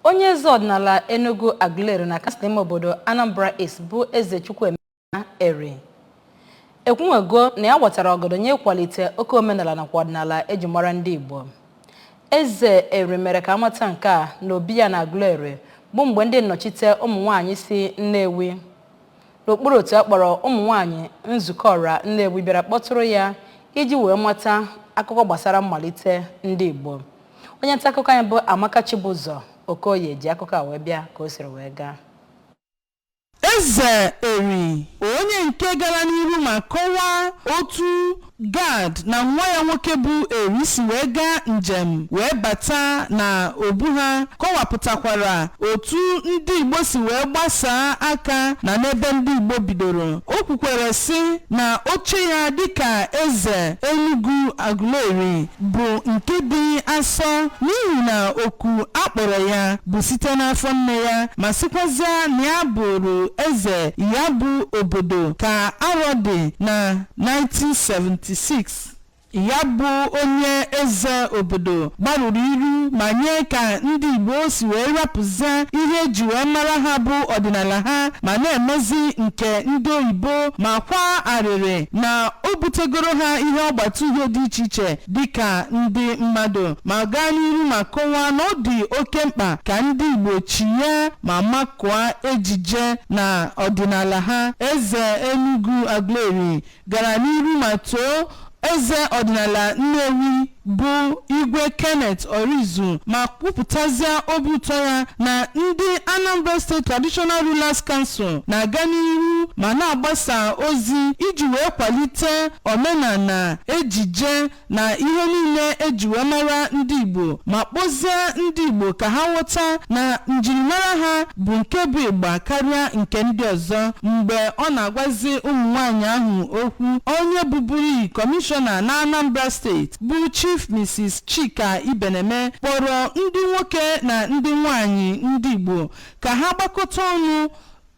Onye eze ọdịnala Enugwu Aguleri na kastem obodo Anambra East bụ eze Chukwuemeka Eri. Ekwunwego na ya gbasara ọgọdọ nye kwalite oke omenala na ọdịnala eji mara ndị Igbo. Eze Eri mere ka amata nke a n'obi ya na Aguleri bụ mgbe ndị nnọchite ụmụ nwaanyị si Nnewi n'okpuru otu akpọrọ ụmụ nwaanyị nzukọ ọra Nnewi bịara kpọtụrụ ya iji wee mata akụkọ gbasara mmalite ndị Igbo. Onye nta akụkọ anyị bụ Amaka Chibụzọ Okoye ji akụkọ a wee bịa ka o siri wee gaa. Eze Eri onye nke gara n'ihu ma kọwaa otu Gad na nwa ya nwoke bụ Eri si wee gaa njem wee bata na obu ha, kọwapụtakwara otu ndị Igbo si wee gbasaa aka na n'ebe ndị Igbo bidoro. O kwukwere sị na oche ya dịka eze Enugwu Aguleri bụ nke dị asọ n'ihi na oku akpọrọ ya bụ site n'afọ nne ya, ma sịkwazịa na ya bụrụ eze ya bụ obodo ka arọ dị na 1976. Ya bụ onye eze obodo gbarụrụ iru ma nye ka ndị Igbo si wee rapụzie ihe eji wee mara ha bụ ọdịnala ha, ma na-emezi nke ndị oyibo, ma kwa arịrị na o butegoro ha ihe ọgbata ihe dị iche iche dịka ndị mmadụ, ma gaa n'iru ma kọwaa na ọ dị oke mkpa ka ndị Igbo chie ma makụọ ejije na ọdịnala ha. Eze Enugwu Aguleri gara n'iru ma too eze ọdịnala Nnewi bụ Igwe Kenneth Orizu ma kwupụtazie obi ụtọ ya na ndị Anambra State Traditional Rulers Council na-aga n'ihu ma na-agbasa ozi iji wee kwalite omenala, ejije na ihe niile eji wee mara ndị Igbo, ma kpọzie ndị Igbo ka ha ghọta na njirimara ha bụ nke bụ ịgba karịa nke ndị ọzọ. Mgbe ọ na-agwazi ụmụ nwaanyị ahụ okwu, onye bụburu kọmishọna na Anambra State bụ Chief Mrs. Chika Ibeneme kpọrọ ndị nwoke na ndị nwaanyị ndị Igbo ka ha gbakọta ọnụ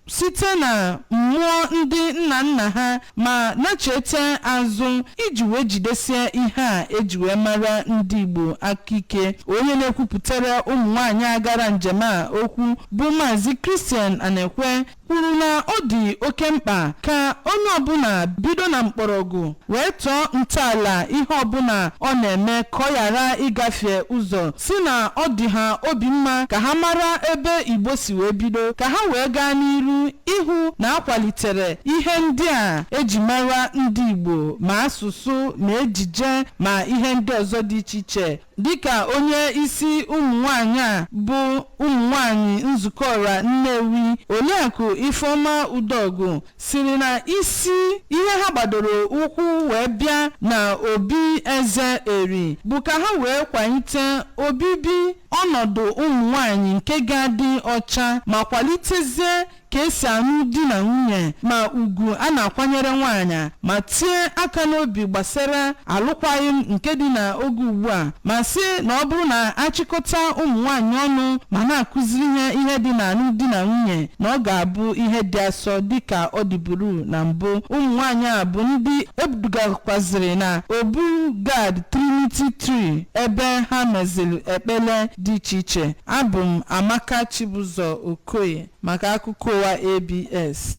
site na mmụọ ndị nna nna ha ma na-chete azụ iji wee jidesie ihe a eji wee mara ndị Igbo aka ike. Onye na-ekwupụtara ụmụ nwaanyị agara njem a okwu bụ Maazị Christian Anekwe kwuru na ọ dị oke mkpa ka onye ọbụla bido na mkpọrọgwụ wee tọọ ntọala ihe ọbụla ọ na-eme ka ọ ghara ịgafe ụzọ, si na ọ dị ha obi mma ka ha mara ebe Igbo si wee bido, ka ha wee gaa n'iru ihu na akwalitere ihe ndị a eji mara ndị Igbo, ma asụsụ ma ejije ma ihe ndị ọzọ dị iche iche. Dịka onye isi ụmụ nwaanyị a bụ ụmụ nwaanyị nzukọ ọra Nnewi, Oriakụ Ifeoma Udogwu siri na isi ihe ha gbadoro ụkwụ wee bịa na obi eze Eri bụ ka ha wee kwalite obibi ọnọdụ ụmụ nwaanyị nke ga-adị ọcha, ma kwalitezie ka esi anụ di na nwunye ma ugwu a na-akwanyere nwaanyị, ma tie aka n'obi gbasara alụkwaghịm nke dị na oge ugbu a, ma sị na ọ bụrụ na achịkọta ụmụ nwaanyị ọnụ ma na-akụziri ha ihe dị na anụ di na nwunye, na ọ ga-abụ ihe dị asọ dịka ọ dịburu na mbụ. Ụmụ nwaanyị a bụ ndị ebugakwaziri na obu Gad Trinity Tree ebe ha meziri ekpele dị iche iche. Abụ m Amaka Chibụzọ Okoye maka akụkọ ụwa ABS.